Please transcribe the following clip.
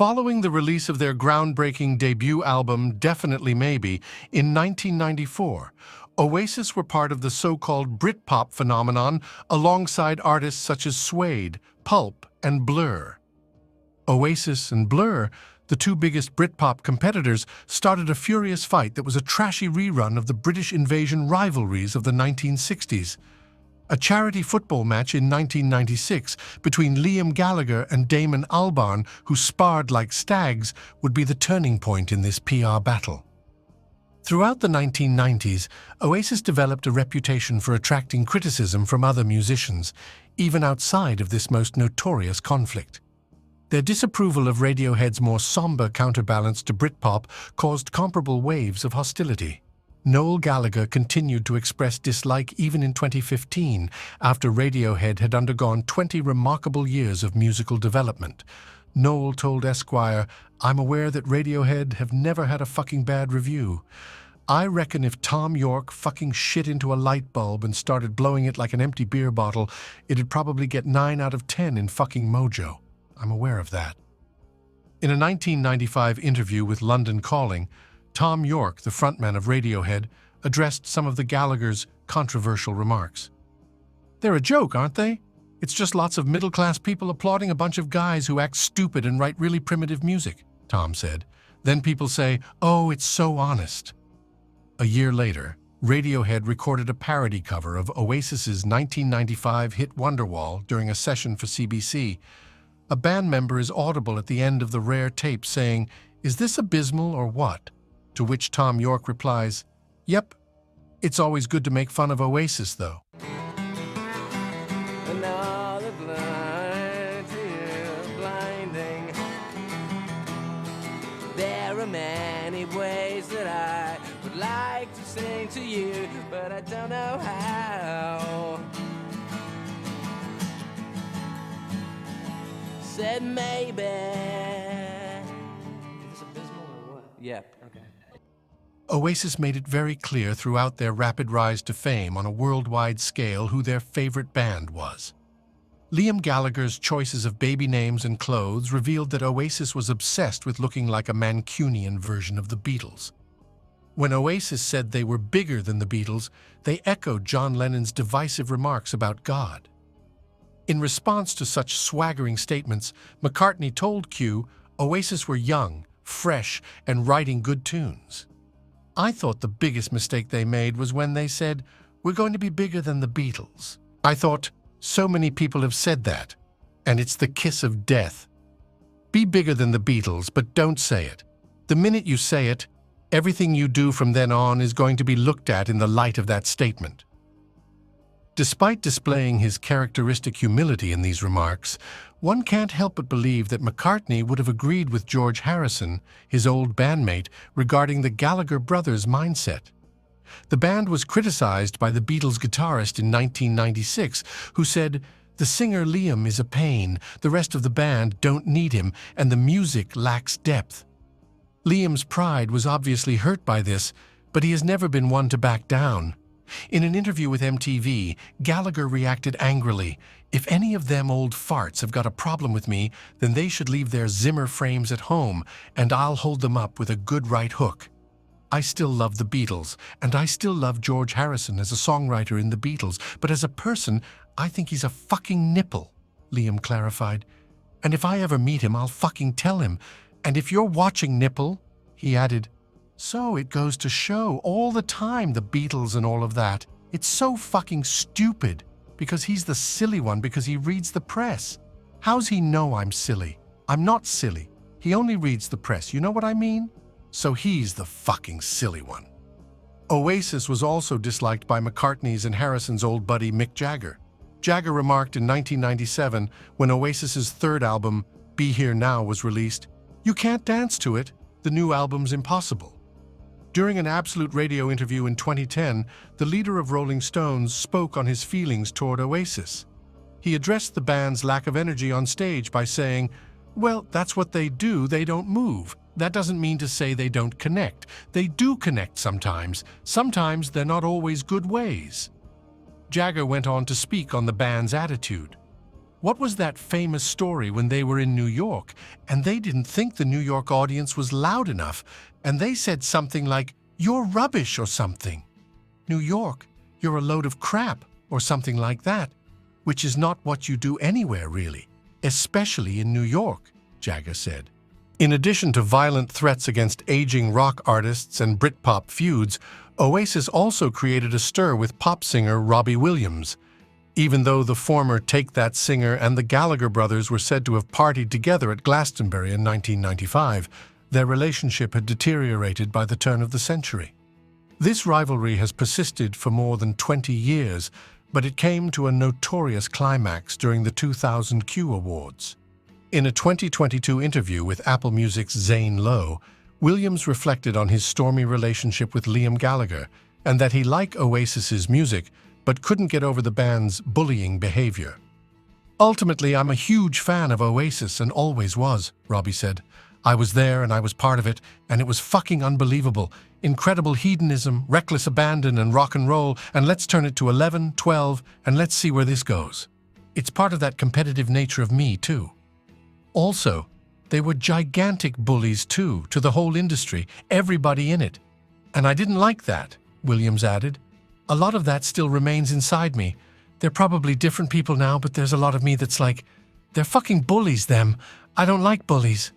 Following the release of their groundbreaking debut album, Definitely Maybe, in 1994, Oasis were part of the so-called Britpop phenomenon alongside artists such as Suede, Pulp, and Blur. Oasis and Blur, the two biggest Britpop competitors, started a furious fight that was a trashy rerun of the British invasion rivalries of the 1960s. A charity football match in 1996 between Liam Gallagher and Damon Albarn, who sparred like stags, would be the turning point in this PR battle. Throughout the 1990s, Oasis developed a reputation for attracting criticism from other musicians, even outside of this most notorious conflict. Their disapproval of Radiohead's more somber counterbalance to Britpop caused comparable waves of hostility. Noel Gallagher continued to express dislike even in 2015, after Radiohead had undergone 20 remarkable years of musical development. Noel told Esquire, "I'm aware that Radiohead have never had a fucking bad review. I reckon if Tom York fucking shit into a light bulb and started blowing it like an empty beer bottle, it'd probably get 9 out of 10 in fucking Mojo. I'm aware of that." In a 1995 interview with London Calling, Tom York, the frontman of Radiohead, addressed some of the Gallagher's controversial remarks. "They're a joke, aren't they? It's just lots of middle-class people applauding a bunch of guys who act stupid and write really primitive music," Tom said. "Then people say, oh, it's so honest." A year later, Radiohead recorded a parody cover of Oasis's 1995 hit Wonderwall during a session for CBC. A band member is audible at the end of the rare tape saying, "Is this abysmal or what?" To which Tom York replies, "Yep, it's always good to make fun of Oasis, though." Another blind to you, blinding. There are many ways that I would like to sing to you, but I don't know how. Said maybe. Is this abysmal or what? Yep, okay. Oasis made it very clear throughout their rapid rise to fame on a worldwide scale who their favorite band was. Liam Gallagher's choices of baby names and clothes revealed that Oasis was obsessed with looking like a Mancunian version of the Beatles. When Oasis said they were bigger than the Beatles, they echoed John Lennon's divisive remarks about God. In response to such swaggering statements, McCartney told Q Oasis were young, fresh, and writing good tunes. "I thought the biggest mistake they made was when they said, 'We're going to be bigger than the Beatles.' I thought, so many people have said that, and it's the kiss of death. Be bigger than the Beatles, but don't say it. The minute you say it, everything you do from then on is going to be looked at in the light of that statement." Despite displaying his characteristic humility in these remarks, one can't help but believe that McCartney would have agreed with George Harrison, his old bandmate, regarding the Gallagher brothers' mindset. The band was criticized by the Beatles' guitarist in 1996, who said, "The singer Liam is a pain, the rest of the band don't need him, and the music lacks depth." Liam's pride was obviously hurt by this, but he has never been one to back down. In an interview with MTV, Gallagher reacted angrily, "If any of them old farts have got a problem with me, then they should leave their Zimmer frames at home, and I'll hold them up with a good right hook. I still love the Beatles, and I still love George Harrison as a songwriter in the Beatles, but as a person, I think he's a fucking nipple," Liam clarified. "And if I ever meet him, I'll fucking tell him. And if you're watching, Nipple," he added, "so it goes to show all the time the Beatles and all of that. It's so fucking stupid, because he's the silly one because he reads the press. How's he know I'm silly? I'm not silly. He only reads the press, you know what I mean? So he's the fucking silly one." Oasis was also disliked by McCartney's and Harrison's old buddy Mick Jagger. Jagger remarked in 1997, when Oasis's third album, Be Here Now, was released, "You can't dance to it. The new album's impossible." During an Absolute Radio interview in 2010, the leader of Rolling Stones spoke on his feelings toward Oasis. He addressed the band's lack of energy on stage by saying, "Well, that's what they do, they don't move. That doesn't mean to say they don't connect. They do connect sometimes. Sometimes they're not always good ways." Jagger went on to speak on the band's attitude. What was that famous story when they were in New York and they didn't think the New York audience was loud enough and they said something like, "You're rubbish" or something? "New York, you're a load of crap" or something like that, which is not what you do anywhere really, especially in New York, Jagger said. In addition to violent threats against aging rock artists and Britpop feuds, Oasis also created a stir with pop singer Robbie Williams. Even though the former Take That singer and the Gallagher brothers were said to have partied together at Glastonbury in 1995, their relationship had deteriorated by the turn of the century. This rivalry has persisted for more than 20 years, but it came to a notorious climax during the 2000 Q Awards. In a 2022 interview with Apple Music's Zane Lowe, Williams reflected on his stormy relationship with Liam Gallagher and that he liked Oasis's music but couldn't get over the band's bullying behavior. "Ultimately, I'm a huge fan of Oasis and always was," Robbie said. "I was there and I was part of it, and it was fucking unbelievable. Incredible hedonism, reckless abandon, and rock and roll, and let's turn it to 11, 12, and let's see where this goes. It's part of that competitive nature of me, too." Also, they were gigantic bullies, too, to the whole industry, everybody in it. "And I didn't like that," Williams added. "A lot of that still remains inside me. They're probably different people now, but there's a lot of me that's like, they're fucking bullies, them. I don't like bullies."